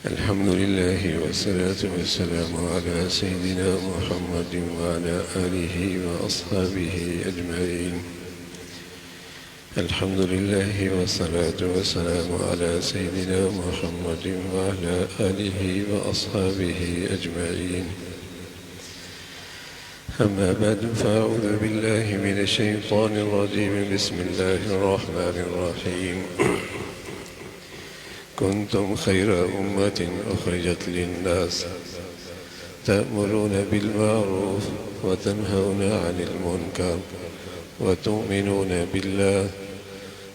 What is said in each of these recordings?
الحمد لله والصلاة والسلام على سيدنا محمد وعلى آله وأصحابه أجمعين. الحمد لله والصلاة والسلام على سيدنا محمد وعلى آله وأصحابه أجمعين. أما بعد فأعوذ بالله من الشيطان الرجيم. بسم الله الرحمن الرحيم. كنتم خير أمة أخرجت للناس تأمرون بالمعروف وتنهون عن المنكر وتؤمنون بالله.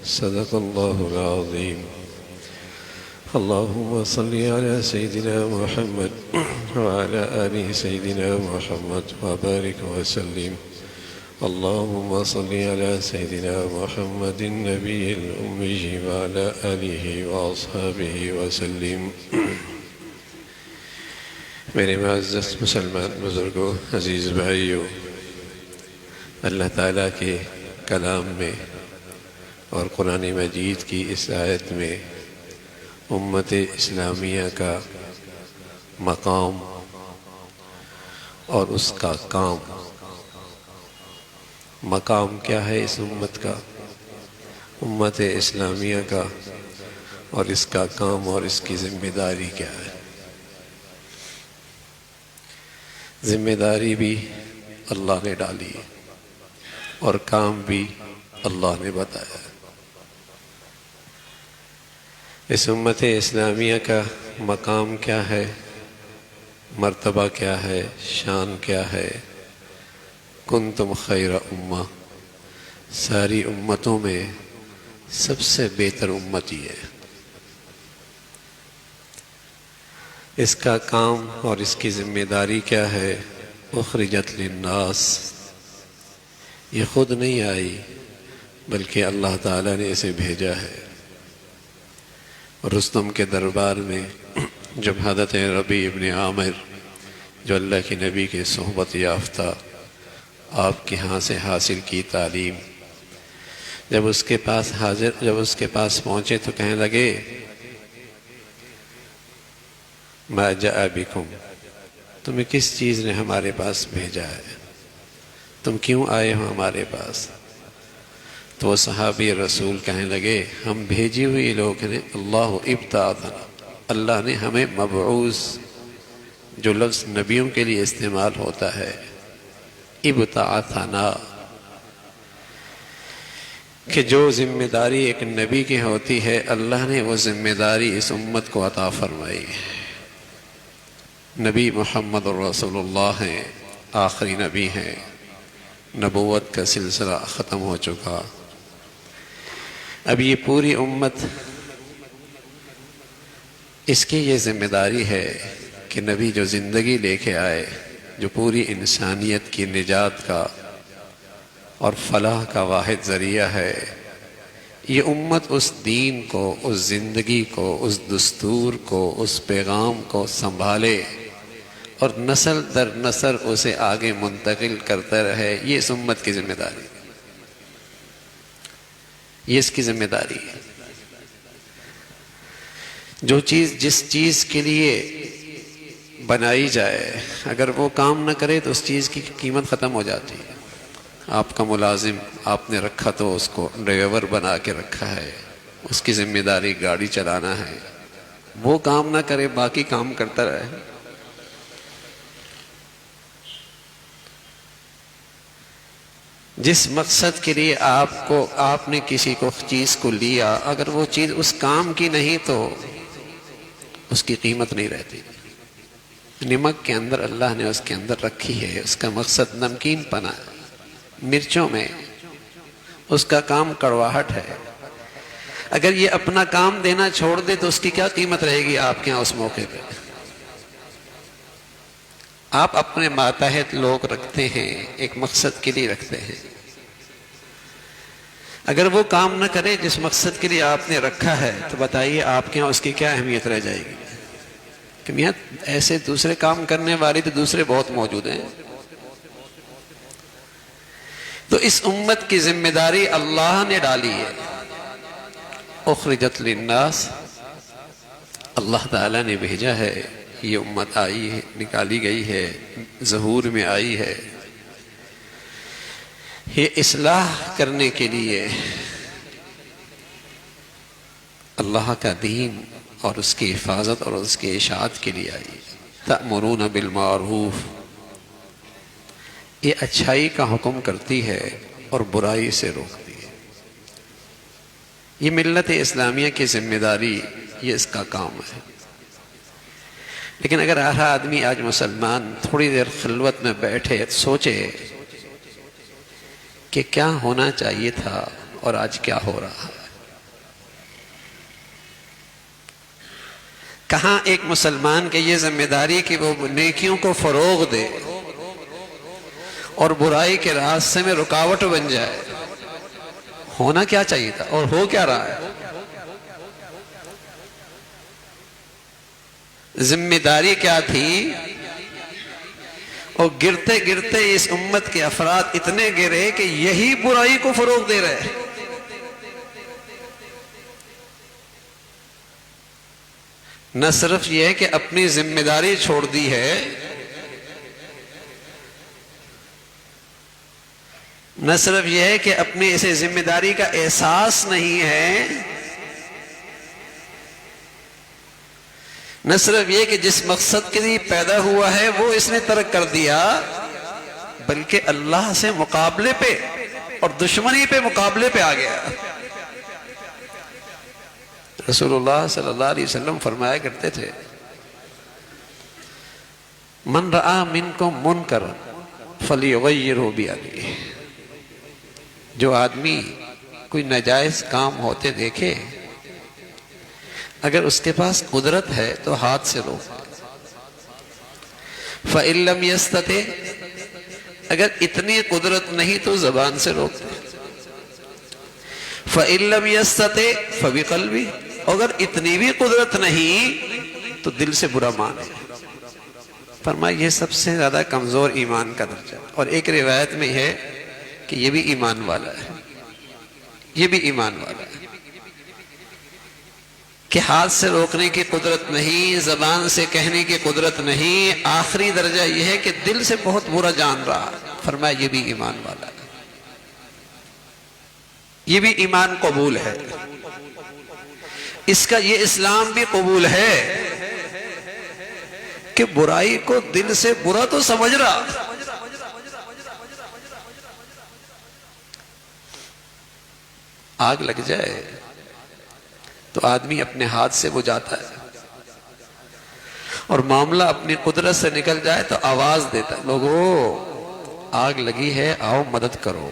صدق الله العظيم. اللهم صل على سيدنا محمد وعلى آل سيدنا محمد وبارك وسلم. اللهم صل على سيدنا محمد النبي الأمي وعلى آله وأصحابه وسلم. میرے معزز مسلمان بزرگوں، عزیز بھائیوں، اللہ تعالیٰ کے کلام میں اور قرآن مجید کی اس آیت میں امت اسلامیہ کا مقام اور اس کا کام. مقام کیا ہے اس امت کا، امت اسلامیہ کا، اور اس کا کام اور اس کی ذمہ داری کیا ہے. ذمہ داری بھی اللہ نے ڈالی ہے اور کام بھی اللہ نے بتایا. اس امت اسلامیہ کا مقام کیا ہے، مرتبہ کیا ہے، شان کیا ہے. کنتم خیر امہ، ساری امتوں میں سب سے بہتر امت یہ ہے. اس کا کام اور اس کی ذمہ داری کیا ہے. اخرجت للناس، یہ خود نہیں آئی بلکہ اللہ تعالیٰ نے اسے بھیجا ہے. رستم کے دربار میں جب حضرت ربیع ابن عامر، جو اللہ کے نبی کے صحبت یافتہ، آپ کے ہاں سے حاصل کی تعلیم، جب اس کے پاس پہنچے تو کہنے لگے ما جاء بکم، تمہیں کس چیز نے ہمارے پاس بھیجا ہے، تم کیوں آئے ہو ہمارے پاس. تو وہ صحابی رسول کہنے لگے ہم بھیجی ہوئی لوگ ہیں. اللہ ابتعثنا، اللہ نے ہمیں مبعوث، جو لفظ نبیوں کے لیے استعمال ہوتا ہے، ابتعثنا، کہ جو ذمہ داری ایک نبی کی ہوتی ہے اللہ نے وہ ذمہ داری اس امت کو عطا فرمائی. نبی محمد رسول اللہ ہیں، آخری نبی ہیں، نبوت کا سلسلہ ختم ہو چکا. اب یہ پوری امت، اس کی یہ ذمہ داری ہے کہ نبی جو زندگی لے کے آئے، جو پوری انسانیت کی نجات کا اور فلاح کا واحد ذریعہ ہے، یہ امت اس دین کو، اس زندگی کو، اس دستور کو، اس پیغام کو سنبھالے اور نسل در نسل اسے آگے منتقل کرتا رہے. یہ اس امت کی ذمہ داری، یہ اس کی ذمہ داری ہے. جو چیز جس چیز کے لیے بنائی جائے اگر وہ کام نہ کرے تو اس چیز کی قیمت ختم ہو جاتی ہے. آپ کا ملازم آپ نے رکھا تو اس کو ڈرائیور بنا کے رکھا ہے، اس کی ذمہ داری گاڑی چلانا ہے، وہ کام نہ کرے باقی کام کرتا رہے. جس مقصد کے لیے آپ نے کسی کو چیز کو لیا، اگر وہ چیز اس کام کی نہیں تو اس کی قیمت نہیں رہتی. نمک کے اندر اللہ نے اس کے اندر رکھی ہے، اس کا مقصد نمکین پنا ہے. مرچوں میں اس کا کام کڑواہٹ ہے. اگر یہ اپنا کام دینا چھوڑ دے تو اس کی کیا قیمت رہے گی آپ کے ہاں اس موقع پہ. آپ اپنے ماتحت لوگ رکھتے ہیں، ایک مقصد کے لیے رکھتے ہیں. اگر وہ کام نہ کرے جس مقصد کے لیے آپ نے رکھا ہے تو بتائیے آپ کے ہاں اس کی کیا اہمیت رہ جائے گی. کہ میاں ایسے دوسرے کام کرنے والے تو دوسرے بہت موجود ہیں. تو اس امت کی ذمہ داری اللہ نے ڈالی ہے. اخرجت للناس، اللہ تعالیٰ نے بھیجا ہے، یہ امت آئی ہے، نکالی گئی ہے، ظہور میں آئی ہے، یہ اصلاح کرنے کے لیے اللہ کا دین اور اس کی حفاظت اور اس کی اشاعت کے لیے آئی۔ تأمرون بالمعروف، یہ اچھائی کا حکم کرتی ہے اور برائی سے روکتی ہے۔ یہ ملت اسلامیہ کی ذمہ داری، یہ اس کا کام ہے۔ لیکن اگر ہر آدمی آج مسلمان تھوڑی دیر خلوت میں بیٹھے سوچے کہ کیا ہونا چاہیے تھا اور آج کیا ہو رہا ہے، کہاں ایک مسلمان کی یہ ذمہ داری کہ وہ نیکیوں کو فروغ دے اور برائی کے راستے میں رکاوٹ بن جائے، ہونا کیا چاہیے تھا اور ہو کیا رہا ہے؟ ذمہ داری کیا تھی؟ اور گرتے گرتے اس امت کے افراد اتنے گرے کہ یہی برائی کو فروغ دے رہے ہیں۔ نہ صرف یہ ہے کہ اپنی ذمہ داری چھوڑ دی ہے، نہ صرف یہ ہے کہ اپنی اسے ذمہ داری کا احساس نہیں ہے، نہ صرف یہ کہ جس مقصد کے لیے پیدا ہوا ہے وہ اس نے ترک کر دیا، بلکہ اللہ سے مقابلے پہ اور دشمنی پہ مقابلے پہ آ گیا۔ رسول اللہ صلی اللہ علیہ وسلم فرمایا کرتے تھے، من رآ منکم منکرا فلیغیرہ بیدہ، جو آدمی کوئی ناجائز کام ہوتے دیکھے، اگر اس کے پاس قدرت ہے تو ہاتھ سے روکے، فَإِن لَمْ يَسْتَطِعْ، اگر اتنی قدرت نہیں تو زبان سے روکے، فَإِن لَمْ يَسْتَطِعْ فَبِقَلْبِهِ، اگر اتنی بھی قدرت نہیں تو دل سے برا مانے۔ فرمایا یہ سب سے زیادہ کمزور ایمان کا درجہ، اور ایک روایت میں ہے کہ یہ بھی ایمان والا ہے، یہ بھی ایمان والا ہے کہ ہاتھ سے روکنے کی قدرت نہیں، زبان سے کہنے کی قدرت نہیں، آخری درجہ یہ ہے کہ دل سے بہت برا جان رہا۔ فرمایا یہ بھی ایمان والا ہے، یہ بھی ایمان قبول ہے، اس کا یہ اسلام بھی قبول ہے کہ برائی کو دل سے برا تو سمجھ رہا، آگ لگ جائے تو آدمی اپنے ہاتھ سے بجھاتا ہے، اور معاملہ اپنی قدرت سے نکل جائے تو آواز دیتا ہے، لوگو آگ لگی ہے آؤ مدد کرو۔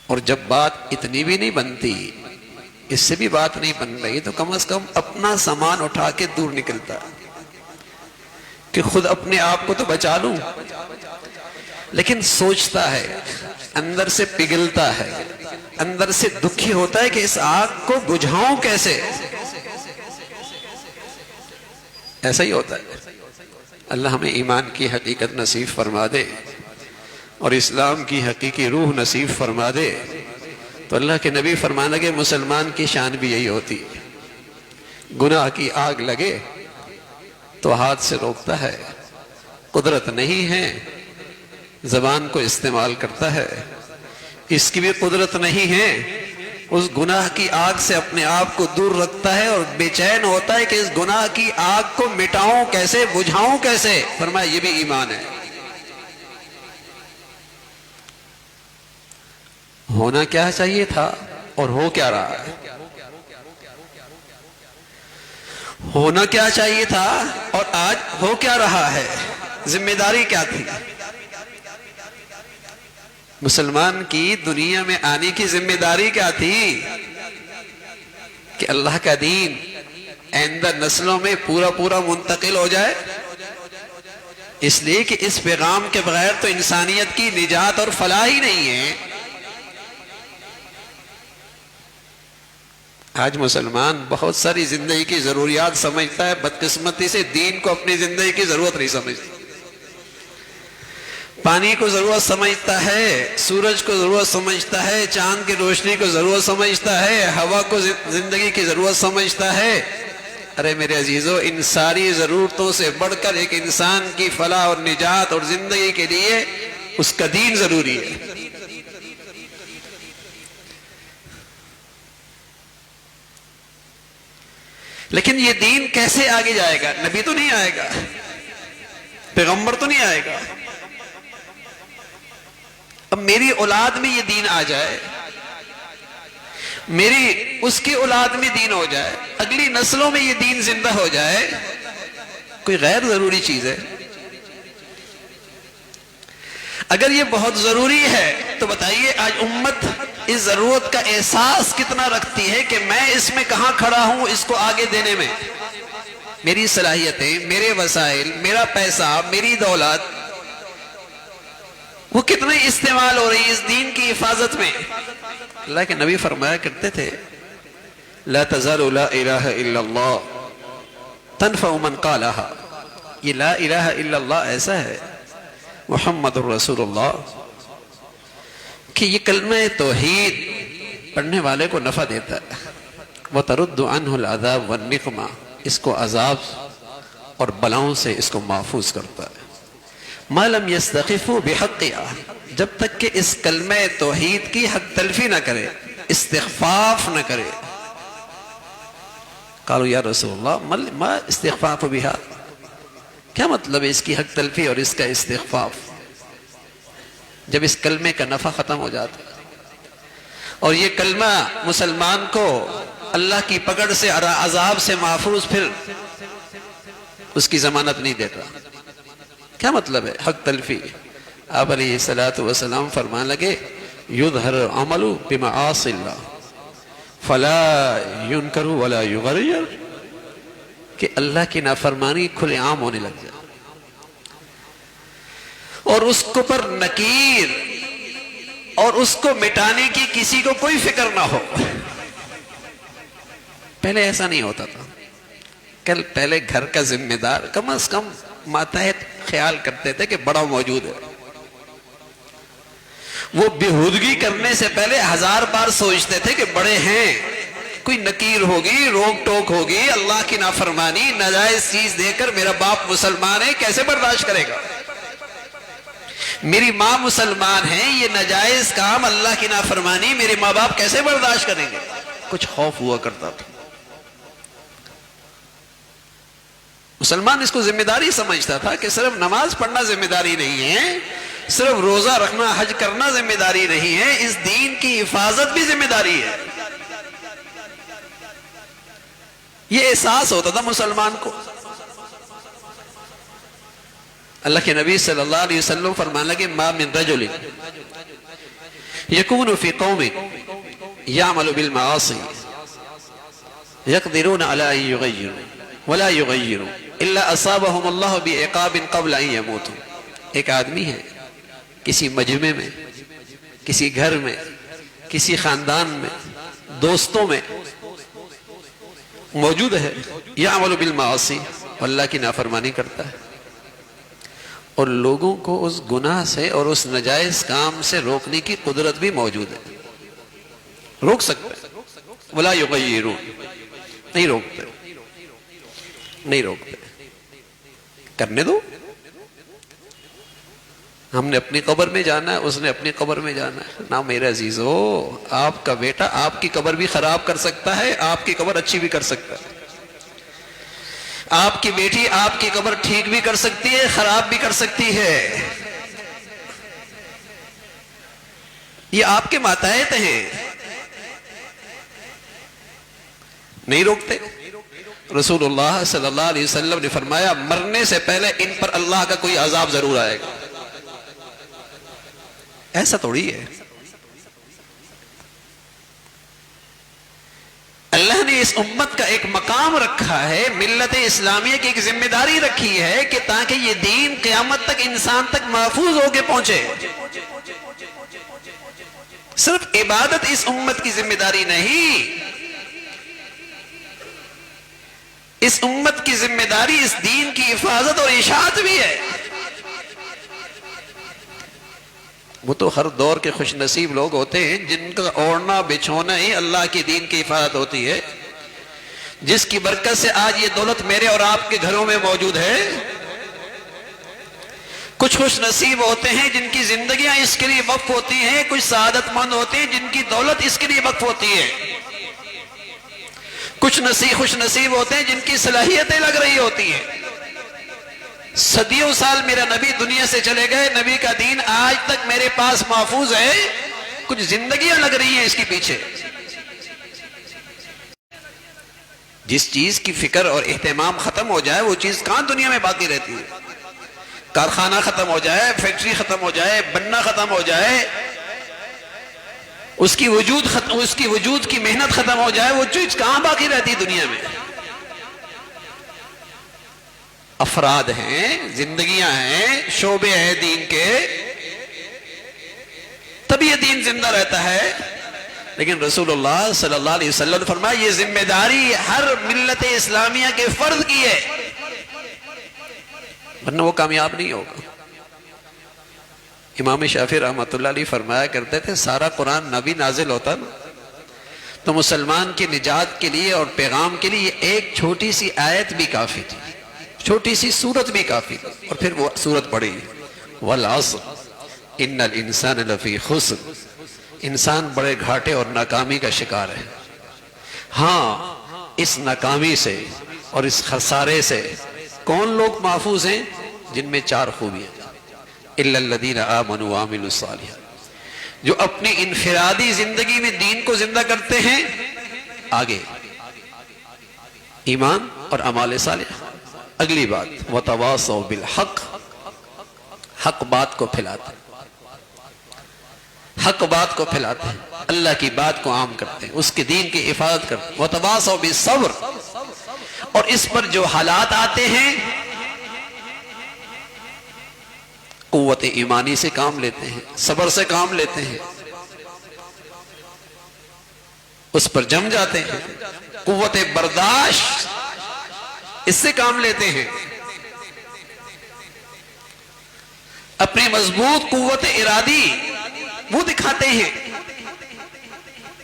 اور جب بات اتنی بھی نہیں بنتی، اس سے بھی بات نہیں بن رہی، تو کم از کم اپنا سامان اٹھا کے دور نکلتا کہ خود اپنے آپ کو تو بچا لوں، لیکن سوچتا ہے، اندر سے پگھلتا ہے، اندر سے دکھی ہوتا ہے کہ اس آگ کو بجھاؤں کیسے۔ ایسا ہی ہوتا ہے۔ اللہ ہمیں ایمان کی حقیقت نصیب فرما دے اور اسلام کی حقیقی روح نصیب فرما دے۔ تو اللہ کے نبی فرمانا کہ مسلمان کی شان بھی یہی ہوتی، گناہ کی آگ لگے تو ہاتھ سے روکتا ہے، قدرت نہیں ہے زبان کو استعمال کرتا ہے، اس کی بھی قدرت نہیں ہے، اس گناہ کی آگ سے اپنے آپ کو دور رکھتا ہے اور بے چین ہوتا ہے کہ اس گناہ کی آگ کو مٹاؤں کیسے، بجھاؤں کیسے۔ فرمایا یہ بھی ایمان ہے۔ ہونا کیا چاہیے تھا اور ہو کیا رہا ہے؟ ہونا کیا چاہیے تھا اور آج ہو کیا رہا ہے؟ ذمہ داری کیا تھی؟ مسلمان کی دنیا میں آنے کی ذمہ داری کیا تھی؟ کہ اللہ کا دین آئندہ نسلوں میں پورا پورا منتقل ہو جائے، اس لیے کہ اس پیغام کے بغیر تو انسانیت کی نجات اور فلاح ہی نہیں ہے۔ آج مسلمان بہت ساری زندگی کی ضروریات سمجھتا ہے، بدقسمتی سے دین کو اپنی زندگی کی ضرورت نہیں سمجھتا۔ پانی کو ضرورت سمجھتا ہے، سورج کو ضرورت سمجھتا ہے، چاند کی روشنی کو ضرورت سمجھتا ہے، ہوا کو زندگی کی ضرورت سمجھتا ہے۔ ارے میرے عزیزو، ان ساری ضرورتوں سے بڑھ کر ایک انسان کی فلاح اور نجات اور زندگی کے لیے اس کا دین ضروری ہے۔ لیکن یہ دین کیسے آگے جائے گا؟ نبی تو نہیں آئے گا، پیغمبر تو نہیں آئے گا۔ اب میری اولاد میں یہ دین آ جائے، میری اس کی اولاد میں دین ہو جائے، اگلی نسلوں میں یہ دین زندہ ہو جائے، کوئی غیر ضروری چیز ہے؟ اگر یہ بہت ضروری ہے تو بتائیے آج امت اس ضرورت کا احساس کتنا رکھتی ہے کہ میں اس میں کہاں کھڑا ہوں اس کو آگے دینے میں؟ میری صلاحیتیں، میرے وسائل، میرا پیسہ، میری دولت، وہ کتنے استعمال ہو رہی ہے اس دین کی حفاظت میں؟ اللہ کے نبی فرمایا کرتے تھے لا تزال لا الہ الا اللہ تنفع من قالہا۔ یہ لا الہ الا اللہ ایسا ہے محمد الرسول اللہ کہ یہ کلمہ توحید پڑھنے والے کو نفع دیتا ہے، وَتَرُدُّ عَنْهُ الْعَذَابُ وَالنِّقْمَةِ، اس کو عذاب اور بلاؤں سے اس کو محفوظ کرتا ہے۔ مَا لَمْ يَسْتَخِفُوا بِحَقِّهَا، جب تک کہ اس کلمہ توحید کی حق تلفی نہ کرے، استخفاف نہ کرے۔ قالوا یا رسول اللہ ما استخفاف بها، کیا مطلب ہے اس کی حق تلفی اور اس کا استخفاف؟ جب اس کلمے کا نفع ختم ہو جاتا اور یہ کلمہ مسلمان کو اللہ کی پکڑ سے، عذاب سے محفوظ، پھر اس کی ضمانت نہیں دیتا، کیا مطلب ہے حق تلفی؟ آپ علیہ السلام فرمان لگے یظہر العمل بمعاصی اللہ فلا ینکر ولا یغیر، کہ اللہ کی نافرمانی کھلے عام ہونے لگ جائے اور اس کو پر نکیر اور اس کو مٹانے کی کسی کو کوئی فکر نہ ہو۔ پہلے ایسا نہیں ہوتا تھا، پہلے گھر کا ذمہ دار کم از کم ماتحت خیال کرتے تھے کہ بڑا موجود ہے، وہ بےہودگی کرنے سے پہلے 1000 بار سوچتے تھے کہ بڑے ہیں، کوئی نکیر ہوگی، روک ٹوک ہوگی، اللہ کی نافرمانی، ناجائز چیز دے کر میرا باپ مسلمان ہے کیسے برداشت کرے گا، میری ماں مسلمان ہے، یہ ناجائز کام، اللہ کی نافرمانی میرے ماں باپ کیسے برداشت کریں گے؟ کچھ خوف ہوا کرتا تھا۔ مسلمان اس کو ذمہ داری سمجھتا تھا کہ صرف نماز پڑھنا ذمہ داری نہیں ہے، صرف روزہ رکھنا، حج کرنا ذمہ داری نہیں ہے، اس دین کی حفاظت بھی ذمہ داری ہے۔ یہ احساس ہوتا تھا مسلمان کو۔ اللہ کے نبی صلی اللہ علیہ وسلم فرمانے لگے ما من رجل یکون فی قوم یعمل بالمعاصی یقدرون علی ان یغیروا ولا یغیروا الا اصابهم اللہ بعقاب قبل ان یموتوا۔ ایک آدمی ہے کسی مجمع میں، کسی گھر میں، کسی خاندان میں، دوستوں میں موجود ہے، یعمل بالمعاصی، اللہ کی نافرمانی کرتا ہے اور لوگوں کو اس گناہ سے اور اس ناجائز کام سے روکنے کی قدرت بھی موجود ہے، روک سکتے ہیں، ولا یغیرون، نہیں روکتے، نہیں روکتے، کرنے دو، ہم نے اپنی قبر میں جانا ہے، اس نے اپنی قبر میں جانا ہے۔ نہ میرے عزیزو، آپ کا بیٹا آپ کی قبر بھی خراب کر سکتا ہے، آپ کی قبر اچھی بھی کر سکتا ہے، آپ کی بیٹی آپ کی قبر ٹھیک بھی کر سکتی ہے، خراب بھی کر سکتی ہے، یہ آپ کے ماتحت ہیں، نہیں روکتے۔ رسول اللہ صلی اللہ علیہ وسلم نے فرمایا مرنے سے پہلے ان پر اللہ کا کوئی عذاب ضرور آئے گا۔ ایسا تھوڑی ہے، اللہ نے اس امت کا ایک مقام رکھا ہے، ملت اسلامیہ کی ایک ذمہ داری رکھی ہے کہ تاکہ یہ دین قیامت تک انسان تک محفوظ ہو کے پہنچے۔ صرف عبادت اس امت کی ذمہ داری نہیں، اس امت کی ذمہ داری اس دین کی حفاظت اور اشاعت بھی ہے۔ وہ تو ہر دور کے خوش نصیب لوگ ہوتے ہیں جن کا اوڑھنا بچھونا ہی اللہ کے دین کی حفاظت ہوتی ہے، جس کی برکت سے آج یہ دولت میرے اور آپ کے گھروں میں موجود ہے۔ کچھ خوش نصیب ہوتے ہیں جن کی زندگیاں اس کے لیے وقف ہوتی ہیں، کچھ سعادت مند ہوتے ہیں جن کی دولت اس کے لیے وقف ہوتی ہے، کچھ خوش نصیب ہوتے ہیں جن کی صلاحیتیں لگ رہی ہوتی ہیں۔ صدیوں سال میرا نبی دنیا سے چلے گئے، نبی کا دین آج تک میرے پاس محفوظ ہے، کچھ زندگیاں لگ رہی ہیں اس کے پیچھے۔ جس چیز کی فکر اور اہتمام ختم ہو جائے وہ چیز کہاں دنیا میں باقی رہتی ہے؟ کارخانہ ختم ہو جائے، فیکٹری ختم ہو جائے، بننا ختم ہو جائے، اس کی وجود کی محنت ختم ہو جائے، وہ چیز کہاں باقی رہتی دنیا میں؟ افراد ہیں، زندگیاں ہیں، شعبے ہیں دین کے، تب یہ دین زندہ رہتا ہے۔ لیکن رسول اللہ صلی اللہ علیہ وسلم نے فرمایا یہ ذمہ داری ہر ملت اسلامیہ کے فرد کی ہے، ورنہ وہ کامیاب نہیں ہوگا۔ امام شافعی رحمۃ اللہ علیہ فرمایا کرتے تھے سارا قرآن نبی نازل ہوتا نا تو مسلمان کی نجات کے لیے اور پیغام کے لیے ایک چھوٹی سی آیت بھی کافی تھی، چھوٹی سی سورت بھی کافی تھی، اور پھر وہ سورت پڑھی وَالْعَصْرِ إِنَّ الْإِنسَانَ لَفِي خُسْرٍ، انسان بڑے گھاٹے اور ناکامی کا شکار ہے۔ ہاں، اس ناکامی سے اور اس خسارے سے کون لوگ محفوظ ہیں؟ جن میں چار خوبیاں، إِلَّا الَّذِينَ آمَنُوا وَعَمِلُوا الصَّالِحَاتِ، جو اپنی انفرادی زندگی میں دین کو زندہ کرتے ہیں، آگے ایمان اور اعمال صالح، اگلی بات وَتَوَاصَوْا بِالْحَقِّ، حق بات کو پھیلاتے ہیں، حق بات کو پھیلاتے ہیں، اللہ کی بات کو عام کرتے ہیں، اس کے دین کی حفاظت کرتے ہیں۔ وَتَوَاصَوْا بِالصَّبْرِ، اور اس پر جو حالات آتے ہیں قوت ایمانی سے کام لیتے ہیں، صبر سے کام لیتے ہیں، اس پر جم جاتے ہیں، قوت برداشت اس سے کام لیتے ہیں، اپنی مضبوط قوت ارادی وہ دکھاتے ہیں،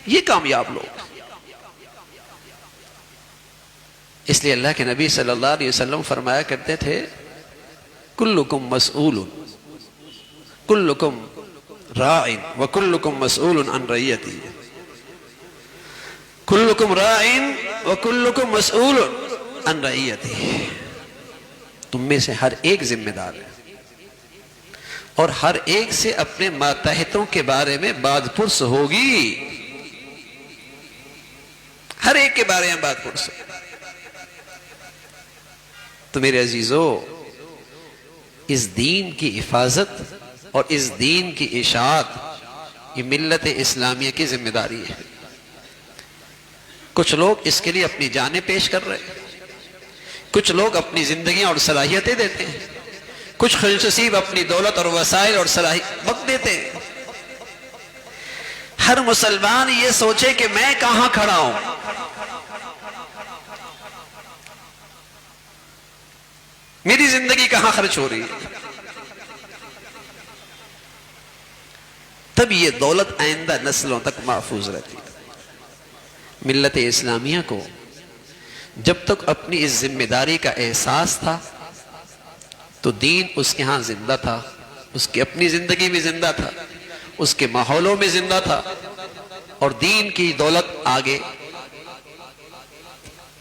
یہ کامیاب لوگ۔ اس لیے اللہ کے نبی صلی اللہ علیہ وسلم فرمایا کرتے تھے کلکم مسئول، کلکم راع وکلکم مسئول عن رعیتہ، کلکم راع وکلکم مسئول عن رعیتہ، تم میں سے ہر ایک ذمہ دار ہے اور ہر ایک سے اپنے ماتحتوں کے بارے میں بات پرس ہوگی، ہر ایک کے بارے میں بات پرس ہوگی۔ تو میرے عزیزو، اس دین کی حفاظت اور اس دین کی اشاعت یہ ملت اسلامیہ کی ذمہ داری ہے۔ کچھ لوگ اس کے لیے اپنی جانیں پیش کر رہے ہیں، کچھ لوگ اپنی زندگیاں اور صلاحیتیں دیتے ہیں، کچھ خوش نصیب اپنی دولت اور وسائل اور صلاحیت وقت دیتے ہیں۔ ہر مسلمان یہ سوچے کہ میں کہاں کھڑا ہوں، میری زندگی کہاں خرچ ہو رہی ہے، تب یہ دولت آئندہ نسلوں تک محفوظ رہتی ہے۔ ملت اسلامیہ کو جب تک اپنی اس ذمہ داری کا احساس تھا تو دین اس کے ہاں زندہ تھا، اس کی اپنی زندگی میں زندہ تھا، اس کے ماحولوں میں زندہ تھا، اور دین کی دولت آگے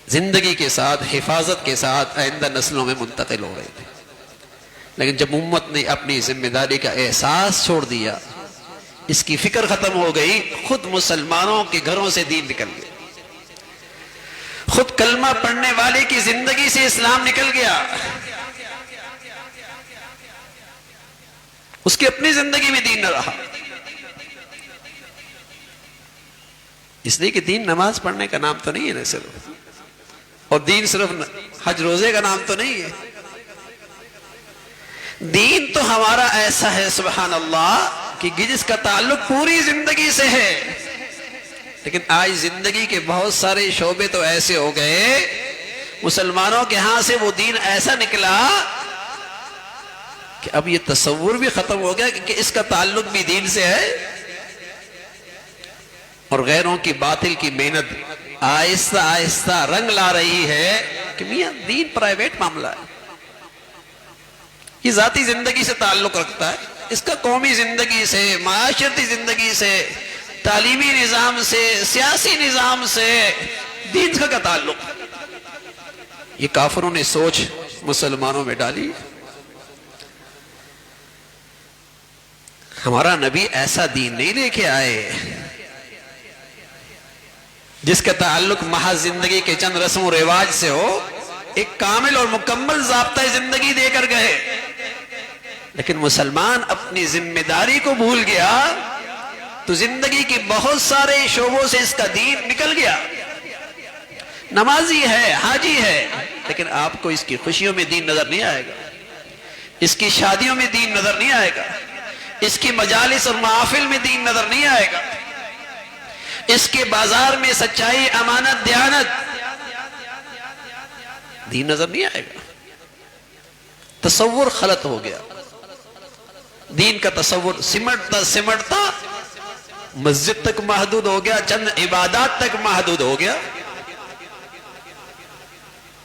زندگی کے ساتھ، حفاظت کے ساتھ آئندہ نسلوں میں منتقل ہو رہی تھی۔ لیکن جب امت نے اپنی ذمہ داری کا احساس چھوڑ دیا، اس کی فکر ختم ہو گئی، خود مسلمانوں کے گھروں سے دین نکل گیا، خود کلمہ پڑھنے والے کی زندگی سے اسلام نکل گیا، اس کی اپنی زندگی میں دین نہ رہا۔ اس لیے کہ دین نماز پڑھنے کا نام تو نہیں ہے نا صرف، اور دین صرف حج روزے کا نام تو نہیں ہے، دین تو ہمارا ایسا ہے سبحان اللہ کہ جس کا تعلق پوری زندگی سے ہے۔ لیکن آج زندگی کے بہت سارے شعبے تو ایسے ہو گئے، مسلمانوں کے ہاں سے وہ دین ایسا نکلا کہ اب یہ تصور بھی ختم ہو گیا کہ اس کا تعلق بھی دین سے ہے، اور غیروں کی باطل کی محنت آہستہ آہستہ رنگ لا رہی ہے کہ میاں دین پرائیویٹ معاملہ ہے، یہ ذاتی زندگی سے تعلق رکھتا ہے، اس کا قومی زندگی سے، معاشرتی زندگی سے، تعلیمی نظام سے، سیاسی نظام سے دین کا کیا تعلق؟ یہ کافروں نے سوچ مسلمانوں میں ڈالی۔ ہمارا نبی ایسا دین نہیں لے کے آئے جس کا تعلق محض زندگی کے چند رسم و رواج سے ہو، ایک کامل اور مکمل ضابطۂ زندگی دے کر گئے، لیکن مسلمان اپنی ذمہ داری کو بھول گیا تو زندگی کے بہت سارے شعبوں سے اس کا دین نکل گیا۔ نمازی ہے، حاجی ہے، لیکن آپ کو اس کی خوشیوں میں دین نظر نہیں آئے گا، اس کی شادیوں میں دین نظر نہیں آئے گا، اس کی مجالس اور محافل میں دین نظر نہیں آئے گا، اس کے بازار میں سچائی، امانت، دیانت، دین نظر نہیں آئے گا۔ تصور غلط ہو گیا، دین کا تصور سمٹتا سمٹتا مسجد تک محدود ہو گیا، چند عبادات تک محدود ہو گیا،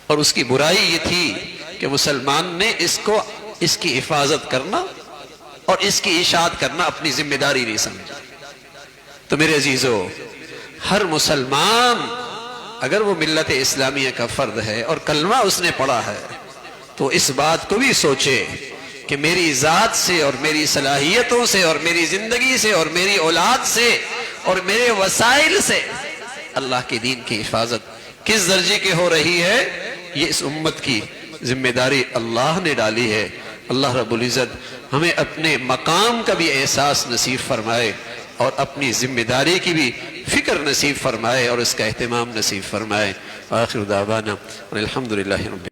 اور اس کی برائی یہ تھی کہ مسلمان نے اس کی حفاظت کرنا اور اس کی اشاعت کرنا اپنی ذمہ داری نہیں سمجھا۔ تو میرے عزیزو، ہر مسلمان اگر وہ ملت اسلامیہ کا فرد ہے اور کلمہ اس نے پڑھا ہے تو اس بات کو بھی سوچے کہ میری ذات سے اور میری صلاحیتوں سے اور میری زندگی سے اور میری اولاد سے اور میرے وسائل سے اللہ کے دین کی حفاظت کس درجے کی ہو رہی ہے، یہ اس امت کی ذمہ داری اللہ نے ڈالی ہے۔ اللہ رب العزت ہمیں اپنے مقام کا بھی احساس نصیب فرمائے اور اپنی ذمہ داری کی بھی فکر نصیب فرمائے اور اس کا اہتمام نصیب فرمائے۔ آخر دعوانا الحمدللہ رب